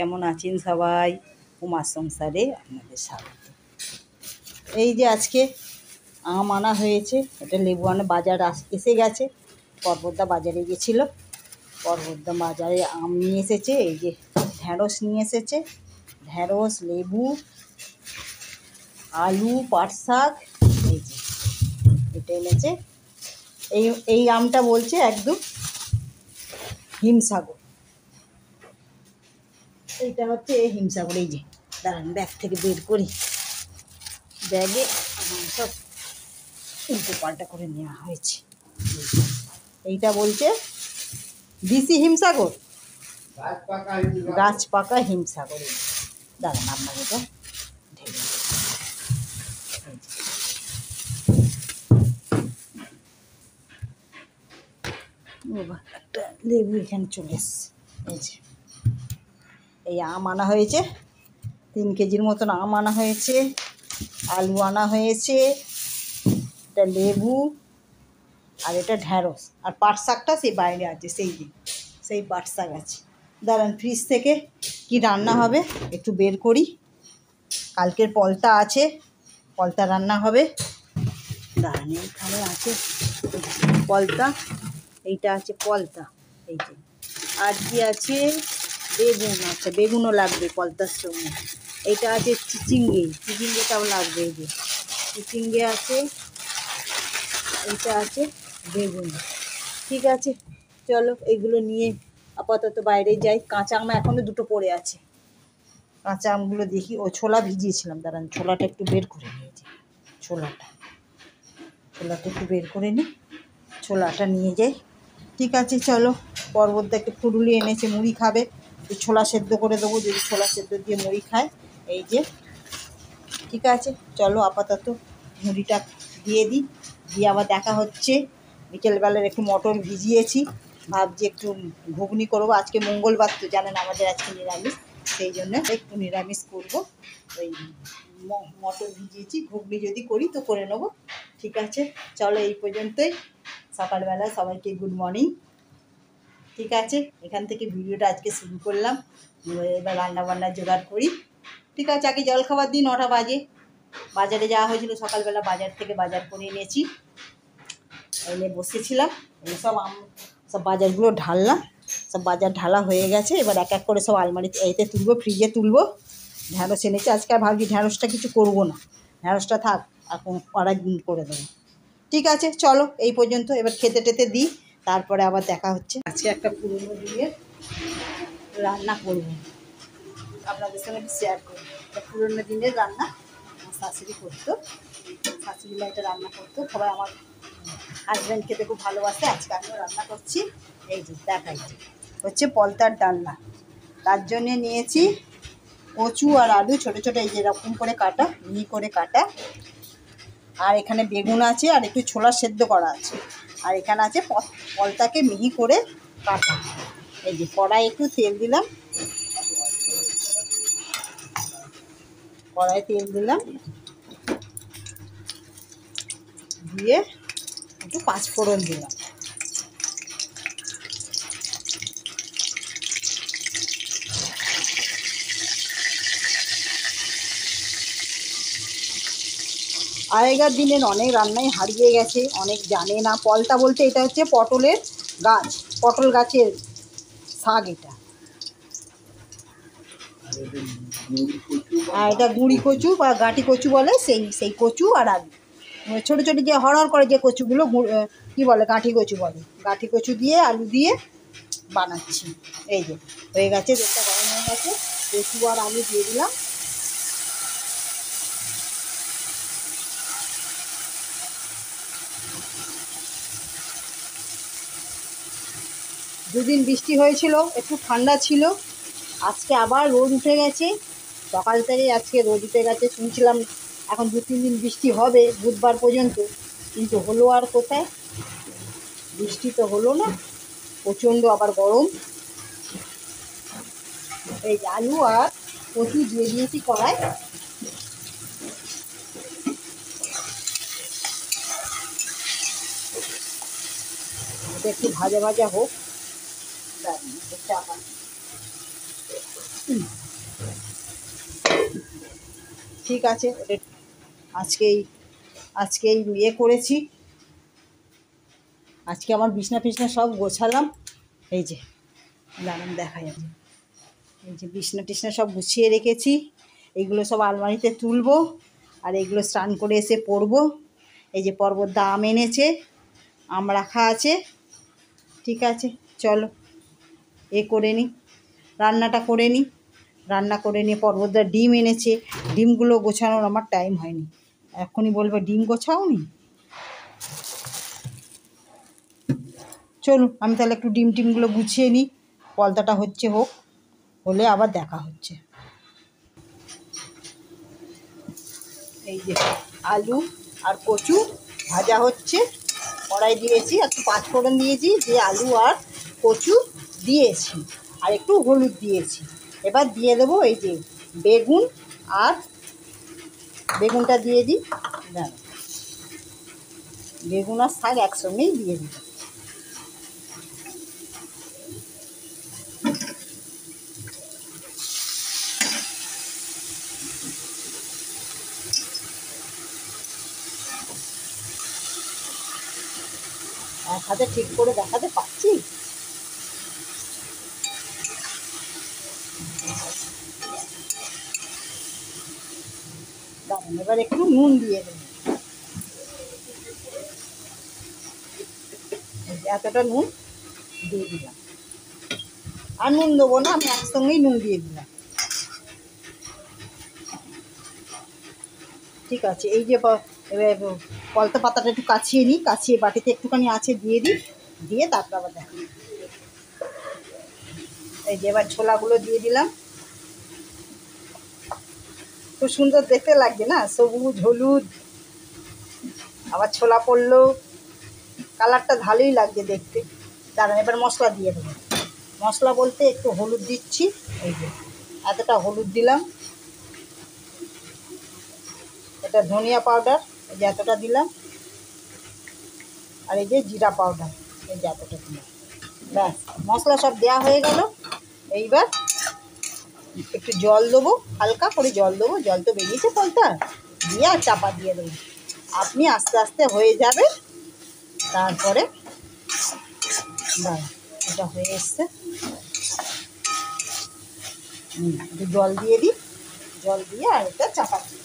কেমন আছেন সবাই? উমার সংসারে আপনাদের স্বাগত। এই যে আজকে আম আনা হয়েছে, এটা লেবু আনা বাজার এসে গেছে। পর্বতদা বাজারে গেছিলো, পর্বতদা বাজারে আম নিয়ে এসেছে। এই যে ঢ্যাঁড়স নিয়ে এসেছে, ঢ্যাঁড়স, লেবু, আলু, পাট শাক, এই যে এটা এনেছে। এই আমটা বলছে একদম হিমসাগর। এইটা হচ্ছে হিমসাগর। এই যে দাঁড়ান, ব্যাগ থেকে বের করি, ব্যাগে সব উল্টো পাল্টা করে নেওয়া হয়েছে। এইটা বলছে দিশি হিমসাগর, গাছ পাকা হিমসাগর। দাঁড়ান আপনার এটা ঢেলে একটা লেবু এখানে চলে এসছে। এই যে এই আম আনা হয়েছে, 3 কেজির মতন আম আনা হয়েছে, আলু আনা হয়েছে, এটা লেবু, আর এটা ঢ্যাঁড়স, আর পাট শাকটা সেই বাইরে আছে, সেই পাট শাক আছে। দাঁড়ান, ফ্রিজ থেকে কি রান্না হবে একটু বের করি। কালকের পলতা আছে, পলতা রান্না হবে। দাঁড়ান, এইখানে আছে পলতা, এইটা আছে পলতা। এই যে আর কি আছে, বেগুন। আচ্ছা, বেগুনও লাগবে পলতার সঙ্গে। এইটা আছে চিচিঙ্গেটাও লাগবে। এই যে চিচিঙ্গে আছে, এইটা আছে বেগুন। ঠিক আছে, চলো এইগুলো নিয়ে আপাতত বাইরে যাই। কাঁচা আম এখনও 2টো পড়ে আছে, কাঁচা আমগুলো দেখি। ও ছোলা ভিজিয়েছিলাম, দাঁড়ান ছোলাটা একটু বের করে নিয়েছি। ছোলাটা একটু বের করে নিই, ছোলাটা নিয়ে যাই। ঠিক আছে, চলো। পর্বতদাকে ফুরুলি এনেছে, মুড়ি খাবে, ছোলা সেদ্ধ করে দেবো, যদি ছোলা সেদ্ধ দিয়ে মুড়ি খায়। এই যে ঠিক আছে, চলো আপাতত মুড়িটা দিয়ে দিই, দিয়ে আবার দেখা হচ্ছে। বিকেলবেলার একটু মটর ভিজিয়েছি, ভাবছি একটু ঘুগনি করবো। আজকে মঙ্গলবার তো জানেন, আমাদের আজকে নিরামিষ, সেই জন্য একটু নিরামিষ করবো। ওই মটর ভিজিয়েছি, ঘুগনি যদি করি তো করে নেবো। ঠিক আছে, চলো এই পর্যন্তই। সকালবেলা সবাইকে গুড মর্নিং। ঠিক আছে, এখান থেকে ভিডিওটা আজকে শুরু করলাম। এবার রান্নাবান্নার জোগাড় করি। ঠিক আছে, আগে জলখাবার দিই, 9টা বাজে। বাজারে যাওয়া হয়েছিল সকালবেলা, বাজার থেকে বাজার করে এনেছি, এনে বসেছিলাম। এই সব বাজারগুলো ঢাললাম, সব বাজার ঢালা হয়ে গেছে। এবার এক এক করে সব আলমারিতে এতে তুলবো, ফ্রিজে তুলবো। ঢ্যাঁড়স এনেছে আজকে, আর ভাবছি ঢ্যাঁড়সটা কিছু করবো না, ঢ্যাঁড়সটা থাক, এখন কড়াই করে দেবো। ঠিক আছে, চলো এই পর্যন্ত। এবার খেতে টেতে দিই, তারপরে আবার দেখা হচ্ছে। আজকে একটা পুরোনো দিনের রান্না করবো, আপনাদের সঙ্গে শেয়ার করবো। একটা পুরোনো দিনের রান্না আমার শাশুড়ি করতো, শাশুড়িমা এটা রান্না করতো। সবাই আমার হাজব্যান্ড খেতে খুব ভালোবাসে, আজকে আমিও রান্না করছি। এই যে দেখাই, হচ্ছে পলতার ডালনা। তার জন্যে নিয়েছি কচু আর আলু, ছোটো ছোটো এই যে এরকম করে কাটা, মিহি করে কাটা। আর এখানে বেগুন আছে, আর একটু ছোলা সেদ্ধ করা আছে। আর এখানে আছে পলতাকে মিহি করে কাটা। এই যে কড়াই একটু তেল দিলাম, কড়াই তেল দিলাম, দিয়ে একটু 5 ফোড়ন দিলাম। আগেকার দিনের অনেক রান্নাই হারিয়ে গেছে, অনেক জানে না। পলতা বলতে এটা হচ্ছে পটলের গাছ, পটল গাছের শাক এটা। আর এটা গুঁড়ি কচু বা গাঁটি কচু বলে, সেই কচু আর আলু, ছোটো ছোটো যে হড়হড় করে যে কচুগুলো, কী বলে, গাঁঠি কচু বলে। গাঁঠি কচু দিয়ে আলু দিয়ে বানাচ্ছি। এই যে হয়ে গেছে, তেলটা গরম হয়ে গেছে, কচু আর আলু দিয়ে দিলাম। দুদিন বৃষ্টি হয়েছিল, একটু ঠান্ডা ছিল। আজকে আবার রোদ উঠে গেছে, সকাল থেকে আজকে রোদ উঠে গেছে। শুনছিলাম এখন 2-3 দিন বৃষ্টি হবে, বুধবার পর্যন্ত, কিন্তু হলো আর কোথায়, বৃষ্টি তো হলো না, প্রচণ্ড আবার গরম। এই যে আলু আর কচু দিয়ে দিয়েছি কড়াই, একটু ভাজা ভাজা হোক। ঠিক আছে, আজকেই আজকেই ইয়ে করেছি, আজকে আমার বিছনা ফিছনা সব গোছালাম। এই যে দাঁড়ান দেখা যাবে, এই যে বিছনা টিছনা সব গুছিয়ে রেখেছি। এইগুলো সব আলমারিতে তুলবো, আর এইগুলো স্নান করে এসে পরবো। এই যে পর্বতদা আম এনেছে, আম রাখা আছে। ঠিক আছে, চলো করে নিই, রান্নাটা করে নিই। রান্না করে নিয়ে পর্বতদা ডিম এনেছে, ডিমগুলো গোছানোর আমার টাইম হয়নি। এখনই বলবে ডিম গোছাওনি। চলুন আমি তাহলে একটু ডিম টিমগুলো গুছিয়ে নিই, পলতাটা হোক, হলে আবার দেখা হচ্ছে। এই যে আলু আর কচু ভাজা হচ্ছে, কড়াই দিয়েছি, একটু পাঁচফোড়ন দিয়েছি, দিয়ে আলু আর কচু দিয়েছি, আর একটু হলুদ দিয়েছি। এবার দিয়ে দেবো এই যে বেগুন, আর বেগুনটা দিয়ে দিই। দাঁড়া, বেগুন আর শাক একসঙ্গেই দিয়ে দিই। এক হাতে ঠিক করে দেখাতে পারছি। দাঁড়ান, এবার একটু নুন দিয়ে দেবো, এতটা নুন দিয়ে দিলাম। আর নুন দেবো না, আমি একসঙ্গেই নুন দিয়ে দিলাম। ঠিক আছে, এই যে পলতা পাতাটা একটু কাছিয়ে নিই, কাছিয়ে বাটিতে একটুখানি আছে দিয়ে দিই, দিয়ে তারপর আবার দেখো। এই যে এবার ছোলাগুলো দিয়ে দিলাম। খুব সুন্দর দেখতে লাগছে না, সবুজ হলুদ, আবার ছোলা পড়লো, কালারটা ভালোই লাগছে দেখতে। দাঁড়ান, এবার মশলা দিয়ে দেবো। মশলা বলতে একটু হলুদ দিচ্ছি, এই যে এতটা হলুদ দিলাম। এটা ধনিয়া পাউডার, এই যে এতটা দিলাম। আর এই যে জিরা পাউডার, এই যে এতটা দিলাম। ব্যাস, মশলা সব দেওয়া হয়ে গেল। এইবার একটু জল দেবো, হালকা করে জল দেবো, জল তো বেরিয়েছে পলতা, দিয়ে আর চাপা দিয়ে দেবো। আপনি আস্তে আস্তে হয়ে যাবে। তারপরে দাঁড়া, এটা হয়ে এসছে, একটু জল দিয়ে দিই, জল দিয়ে আর এটা চাপা দিই।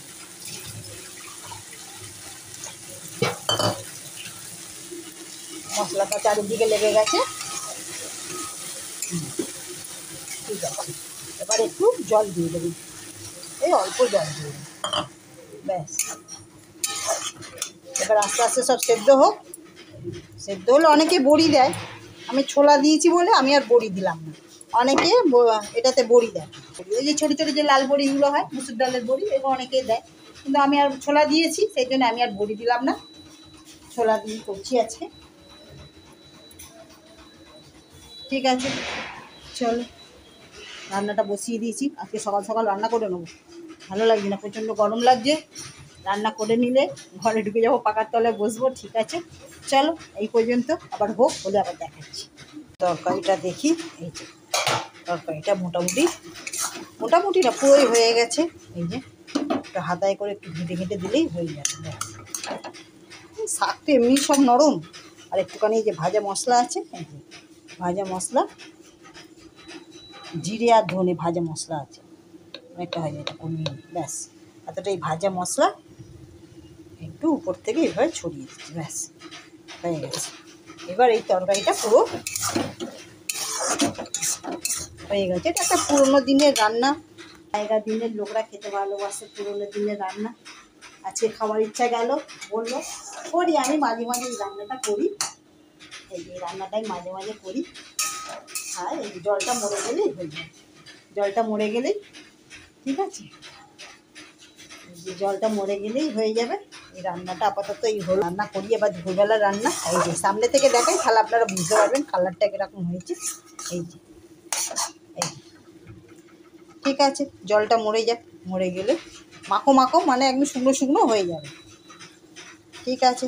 মশলাটা চারিদিকে লেগে গেছে। ঠিক আছে, এবার একটু জল দিয়ে দেবো, এই অল্প জল দিয়ে দেবো। ব্যাস, এবার আস্তে আস্তে সব সেদ্ধ হোক। সেদ্ধ হলে অনেকে বড়ি দেয়, আমি ছোলা দিয়েছি বলে আমি আর বড়ি দিলাম না। অনেকে এটাতে বড়ি দেয়, ওই যে ছোটো ছোটো যে লাল বড়িগুলো হয়, মুসুর ডালের বড়ি, এগুলো অনেকেই দেয়, কিন্তু আমি আর ছোলা দিয়েছি, সেই জন্য আমি আর বড়ি দিলাম না, ছোলা দিয়ে করছি আজকে। ঠিক আছে, চলো রান্নাটা বসিয়ে দিয়েছি। আজকে সকাল সকাল রান্না করে নেবো, ভালো লাগছে না, প্রচণ্ড গরম লাগছে। রান্না করে নিলে ঘরে ঢুকে যাবো, পাকার তলায় বসবো। ঠিক আছে, চলো এই পর্যন্ত, আবার হলে আবার দেখাচ্ছি। তরকারিটা দেখি, এই যে তরকারিটা মোটামুটি মোটামুটি না পুরোই হয়ে গেছে। এই যে একটু হাতায় করে একটু ঘেঁটে ঘেঁটে দিলেই হয়ে যাবে। শাক তো এমনি সব নরম, আর একটুখানি যে ভাজা মশলা আছে, এই যে ভাজা মশলা, জিরে আর ধনে ভাজা মশলা আছে, অনেকটা হয়ে যায়, এটা কমিয়ে নিই। ব্যাস, এতটাই ভাজা মশলা একটু উপর থেকে এভাবে ছড়িয়ে দিচ্ছি, ব্যাস হয়ে গেছে। এবার এই তরকারিটা পুরো হয়ে গেছে। এটা একটা পুরোনো দিনের রান্না, আগেকার দিনের লোকরা খেতে ভালোবাসে পুরোনো দিনের রান্না। আজকে খাওয়ার ইচ্ছা গেল, বললো করি, আমি মাঝে মাঝে এই রান্নাটা করি, এই রান্নাটাই মাঝে মাঝে করি। আর এই জলটা মরে গেলেই হয়ে যায়, জলটা মরে গেলেই ঠিক আছে, যে জলটা মরে গেলেই হয়ে যাবে। এই রান্নাটা আপাতত এই রান্না করি। এবার দুপুরবেলা রান্না, এই যে সামনে থেকে দেখাই, তাহলে আপনারা বুঝতে পারবেন কালারটা কীরকম হয়েছে। এই যে এই ঠিক আছে, জলটা মরে যাক, মরে গেলে মাখো মাখো মানে একদম শুকনো শুকনো হয়ে যাবে। ঠিক আছে,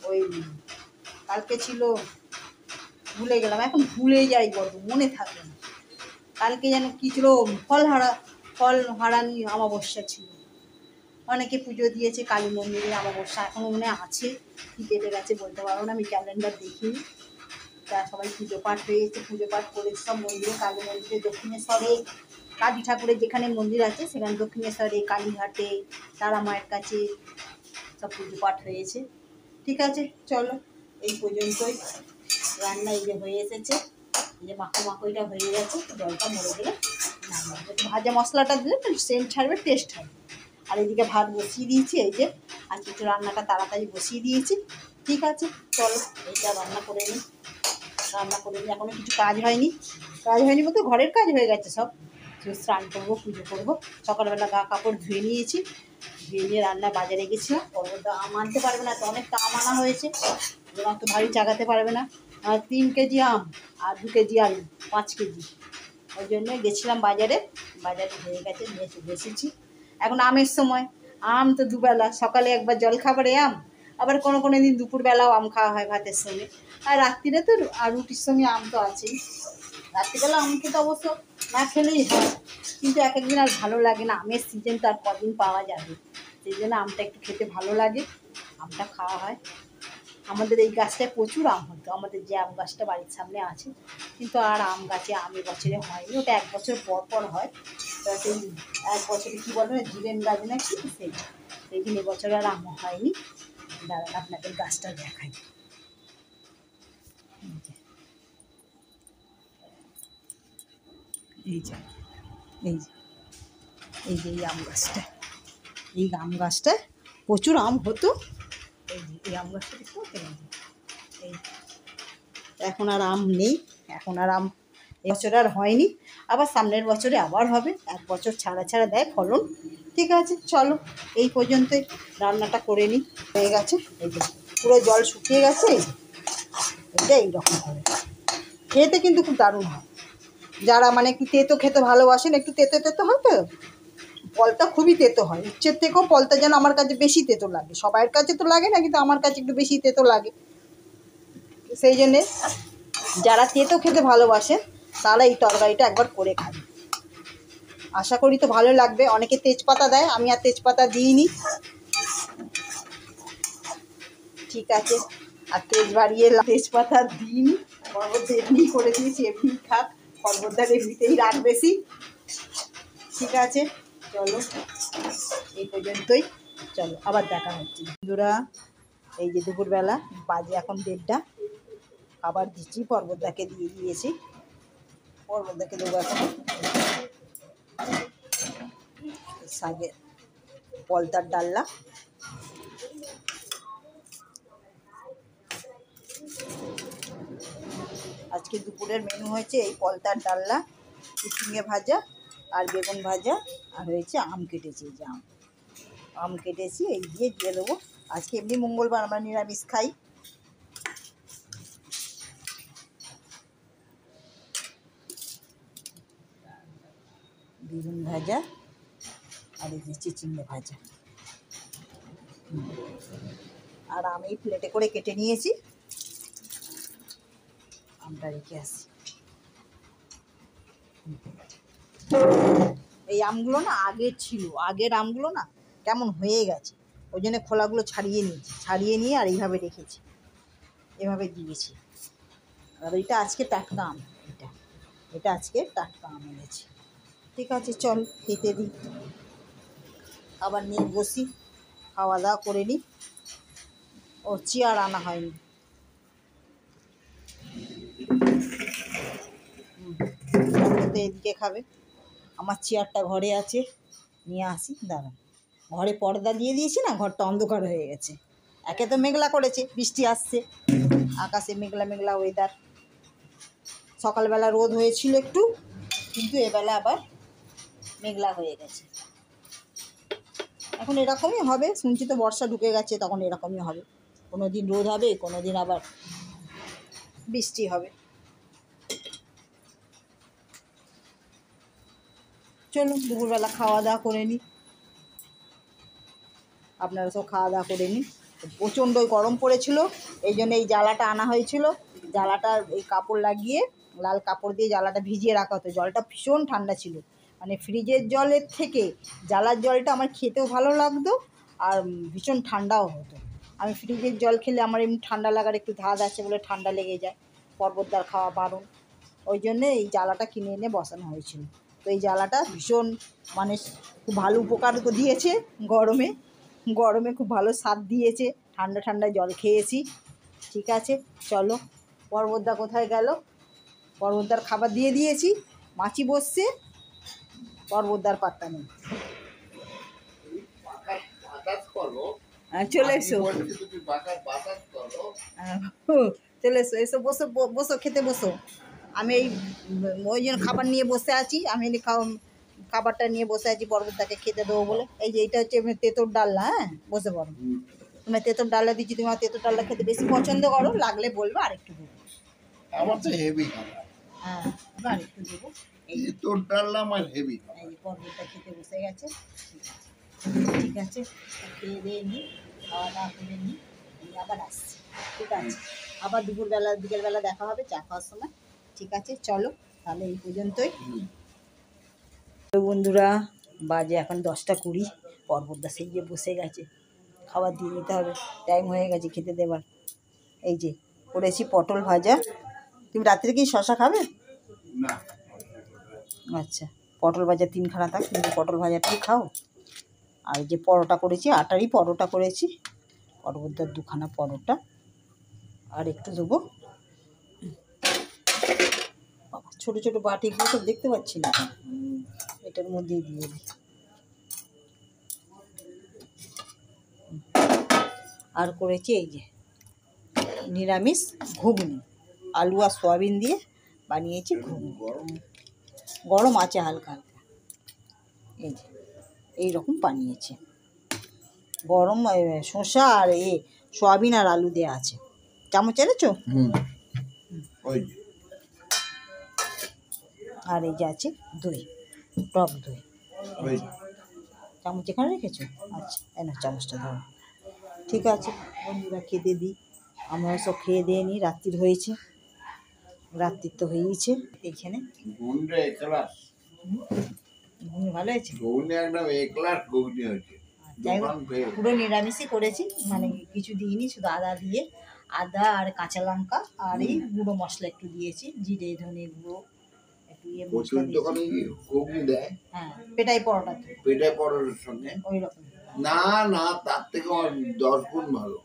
ওই কালকে ছিল, ভুলে গেলাম, এখন ভুলে যাই, বলবো মনে থাকে না। কালকে যেন কী ছিল, ফল হারানি অমাবস্যা ছিল। অনেকে পুজো দিয়েছে কালী মন্দিরে, অমাবস্যা এখনও মনে আছে কী কেটে গেছে বলতে পারবো না, আমি ক্যালেন্ডার দেখিনি। তা সবাই পুজো পাঠ হয়েছে, পুজো পাঠ করেছে সব মন্দিরে, কালী মন্দিরে, দক্ষিণেশ্বরে, কালী ঠাকুরের যেখানে মন্দির আছে সেখানে দক্ষিণেশ্বরে, কালীঘাটে, তারা মায়ের কাছে সব পুজো পাঠ হয়েছে। ঠিক আছে, চলো এই পর্যন্তই। রান্না এই যে হয়ে এসেছে, এই যে মাখোটা হয়ে গেছে, জলটা মরে গেলে ভাজা মশলাটা দিলে সেন্ট ছাড়বে, টেস্ট হবে। আর এদিকে ভাত বসিয়ে দিয়েছি, এই যে আজকে একটু রান্নাটা তাড়াতাড়ি বসিয়ে দিয়েছি। ঠিক আছে, চলো এইটা রান্না করে নিই। এখনও কিছু কাজ হয়নি বলতে ঘরের কাজ হয়ে গেছে সব। শুধু স্নান করবো, পুজো করবো। সকালবেলা গা কাপড় ধুয়ে নিয়েছি, ধুয়ে নিয়ে রান্না বাজারে গেছিলাম। পর্বতটা আম আনতে পারবে না, তো অনেকটা আম আনা হয়েছে, অত ভারী চাগাতে পারবে না। আর 3 কেজি আম আর 2 কেজি আলু, 5 কেজি, ওই জন্য গেছিলাম বাজারে হয়ে গেছে, নিয়ে চলে এসেছি। এখন আমের সময়, আম তো দুবেলা, সকালে একবার জলখাবারে আম, আবার কোনো দিন দুপুরবেলাও আম খাওয়া হয় ভাতের সঙ্গে, আর রাত্রিরে তো আর রুটির সঙ্গে আম তো আছেই। রাত্রিবেলা আম খেতে অবশ্য না খেলেই হয়, কিন্তু এক একদিন আর ভালো লাগে না, আমের সিজন তো আর কদিন পাওয়া যাবে, সেই জন্য আমটা একটু খেতে ভালো লাগে, আমটা খাওয়া হয়। আমাদের এই গাছটায় প্রচুর আম হতো, আমাদের যে আম গাছটা বাড়ির সামনে আছে, কিন্তু আর আম গাছে আম এবছরে হয়নি, ওটা 1 বছর পর হয়। তো সেই 1 বছরে কী বলে না, জিরেন গাছ না কি, সেই দিন এবছর আর আম হয়নি। দাঁড়ান আপনাদের গাছটা দেখাই। এই যে এই যে এই যে এই আম গাছটায় প্রচুর আম হতো। এই আম গাছটা দেখতে পাচ্ছেন, এই এখন আর আম নেই, এখন আর আম এবছর আর হয়নি, আবার সামনের বছরে আবার হবে, 1 বছর ছাড়া দেয় ফলন। ঠিক আছে, চলো এই পর্যন্তই, রান্নাটা করে নিই। হয়ে গেছে, এই যে পুরো জল শুকিয়ে গেছে, এটা এইরকম হবে, খেতে কিন্তু খুব দারুণ হয়। যারা মানে একটু তেতো খেতে ভালোবাসেন, একটু তেতো হয় তো, ফলটা খুবই তেতো হয়, উচ্ছের থেকেও ফলটা যেন আমার কাছে বেশি তেতো লাগে, সবার কাছে তো লাগে না, কিন্তু আমার কাছে একটু বেশি তেতো লাগে। সেই জন্যে যারা তেতো খেতে ভালোবাসে তারা এই তরকারিটা একবার করে খাবে, আশা করি তো ভালো লাগবে। অনেকে তেজপাতা দেয়, আমি আর তেজপাতা দিইনি। ঠিক আছে, আর তেজপাতা দিইনি, পর্বত এমনি করে দিয়েছি, এমনি খাক, পর্বতটা এমনিতেই রাগ বেশি। ঠিক আছে, চলো এই পর্যন্তই, চলো আবার দেখা হচ্ছে বন্ধুরা। এই যে দুপুরবেলা বাজে এখন 1:30, আবার দিচ্ছি, পর্বতদাকে দিয়ে দিয়েছি, পর্বতদাকে দেবো এখন শাকের পলতার ডালনা। আজকে দুপুরের মেনু হয়েছে এই পলতার ডালনা, চিচিঙে ভাজা আর বেগুন ভাজা, আর হয়েছে আম কেটেছি, এই যে আম কেটেছি, এই দিয়ে দেবো। আজকে এমনি মঙ্গলবার, আমরা নিরামিষ খাই। বেগুন ভাজা আর এই যে চিচিঙে ভাজা, আর আমি প্লেটে করে কেটে নিয়েছি, আমটা রেখে আসি। এই আমগুলো না আগের ছিল, আগের আমগুলো না কেমন হয়ে গেছে, ওই জন্য খোলাগুলো ছাড়িয়ে নিয়ে আর এইভাবে রেখেছি, এভাবে দিয়েছি। আর এটা আজকে টাটকা আম, এটা আজকে টাটকা আম এনেছি। ঠিক আছে, চল খেতে দিই, আবার নিয়ে বসি, খাওয়া দাওয়া করে নিই। ও চেয়ার আনা হয়নি, এদিকে খাবে, আমার চেয়ারটা ঘরে আছে, নিয়ে আসি, দাঁড়ান। ঘরে পর্দা দিয়ে দিয়েছি না, ঘরটা অন্ধকার হয়ে গেছে, একে তো মেঘলা করেছে, বৃষ্টি আসছে, আকাশে মেঘলা ওয়েদার। সকালবেলা রোদ হয়েছিল একটু, কিন্তু এবেলা আবার মেঘলা হয়ে গেছে। এখন এরকমই হবে, শুনছি তো বর্ষা ঢুকে গেছে, তখন এরকমই হবে, কোনো দিন রোদ হবে, কোনো দিন আবার বৃষ্টি হবে। চলুন দুপুরবেলা খাওয়া দাওয়া করে নিই, আপনারা সব খাওয়া দাওয়া করে নিন। প্রচণ্ড গরম পড়েছিল, এই জন্য এই জ্বালাটা আনা হয়েছিল, জ্বালাটার এই কাপড় লাগিয়ে লাল কাপড় দিয়ে জ্বালাটা ভিজিয়ে রাখা হতো। জলটা ভীষণ ঠান্ডা ছিল, মানে ফ্রিজের জলের থেকে জ্বালার জলটা আমার খেতেও ভালো লাগতো আর ভীষণ ঠান্ডাও হতো। আমি ফ্রিজের জল খেলে আমার এমনি ঠান্ডা লাগার একটু ধাত আছে বলে ঠান্ডা লেগে যায়, পর্বতদার খাওয়া বারণ, ওই জন্যে এই জ্বালাটা কিনে এনে বসানো হয়েছিল। তো এই জ্বালাটা ভীষণ মানে খুব ভালো উপকার দিয়েছে গরমে, গরমে খুব ভালো স্বাদ দিয়েছে, ঠান্ডা ঠান্ডা জল খেয়েছি। ঠিক আছে, চলো। পর্বতদা কোথায় গেল? পর্বতদার খাবার দিয়ে দিয়েছি, মাছি বসছে, পর্বতদার পাত্তা নেই। চলে এসো, চলে এসো, এসো বসো, বসো খেতে বসো। আমি এই ওই জন্য খাবার নিয়ে বসে আছি, আমি খাবারটা নিয়ে বসে আছি পর্বতদাকে খেতে দেবো বলে। এই যে এটা হচ্ছে তেঁতোর ডালনা। হ্যাঁ, বসে পড়ো। তোমার তেঁতোর ডালটা দিচ্ছি, তোমার তেঁতোর ডালটা খেতে বেশি পছন্দ করো, লাগলে বলবো আরেকটু দেবো। আমার তো হেভি খাবার। হ্যাঁ, আরেকটু দেবো। এই তোর ডাল আমার হেভি। এই যে পর্বতটা খেতে বসে গেছে। ঠিক আছে, খেয়ে দিয়ে নিই, খাওয়া দাওয়া করে নিই, আবার আসছি। ঠিক আছে, আবার বিকেলবেলা দেখা হবে চা খাওয়ার সময়। ঠিক আছে, চলো তাহলে এই পর্যন্তই। তো বন্ধুরা, বাজে এখন 10টা 20। পর্বতদা সেই যে বসে গেছে, খাবার দিয়ে দিতে হবে, টাইম হয়ে গেছে খেতে দেবার। এই যে করেছি পটল ভাজা। তুমি রাত্রে কি শশা খাবে? না। আচ্ছা, পটল ভাজা 3খানা থাক, তুমি পটল ভাজাটাই খাও। আর যে পরোটা করেছি, আটারই পরোটা করেছি, পর্বতদার 2খানা পরোটা, আর একটু দেবো। বাবা, ছোটো ছোটো বাটিগুলো সব দেখতে পাচ্ছি না, এটার মধ্যেই দিয়ে দিই। আর করেছি এই যে নিরামিষ ঘুগনি, আলু আর সয়াবিন দিয়ে বানিয়েছি ঘুগনি। গরম আছে হালকা হালকা, এই যে এইরকম বানিয়েছি। গরম শসা আর সয়াবিন আর আলু দেওয়া আছে। চামচ এনেছো? আর এই যে আছে দই, টক দই। চামচ এখানে রেখেছো? আচ্ছা, এনে চামচটা ধরো। ঠিক আছে বন্ধুরা, খেতে দিই, আমরা সব খেয়ে দিয়ে নিই। রাত্রির হয়েছে, রাত্রির তো হয়েইছে। এইখানে ভালো হয়েছে, পুরো নিরামিষই করেছি, মানে কিছু দিইনি, শুধু আদা দিয়ে, আদা আর কাঁচা লঙ্কা আর এই গুঁড়ো মশলা একটু দিয়েছি, জিরে ধনে গুঁড়ো একটু মশলা দিয়েছি। হ্যাঁ, পেটাই পরোটা, পেটাই পরোটার সঙ্গে ওই রকম। না না, তার থেকে 10 গুণ ভালো।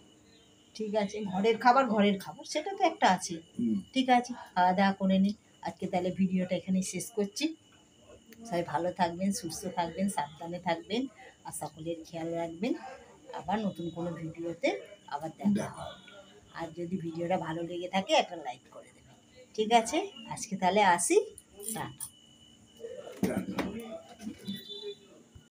ঠিক আছে, ঘরের খাবার ঘরের খাবার, সেটা তো একটা আছে। ঠিক আছে, খাওয়া দাওয়া করে নিন। আজকে তাহলে ভিডিওটা এখানে শেষ করছি। সবাই ভালো থাকবেন, সুস্থ থাকবেন, সাবধানে থাকবেন, আর সকলের খেয়াল রাখবেন। আবার নতুন কোনো ভিডিওতে আবার দেখা হবে। আর যদি ভিডিওটা ভালো লেগে থাকে একটা লাইক করে দেবেন। ঠিক আছে, আজকে তাহলে আসি, টাটা।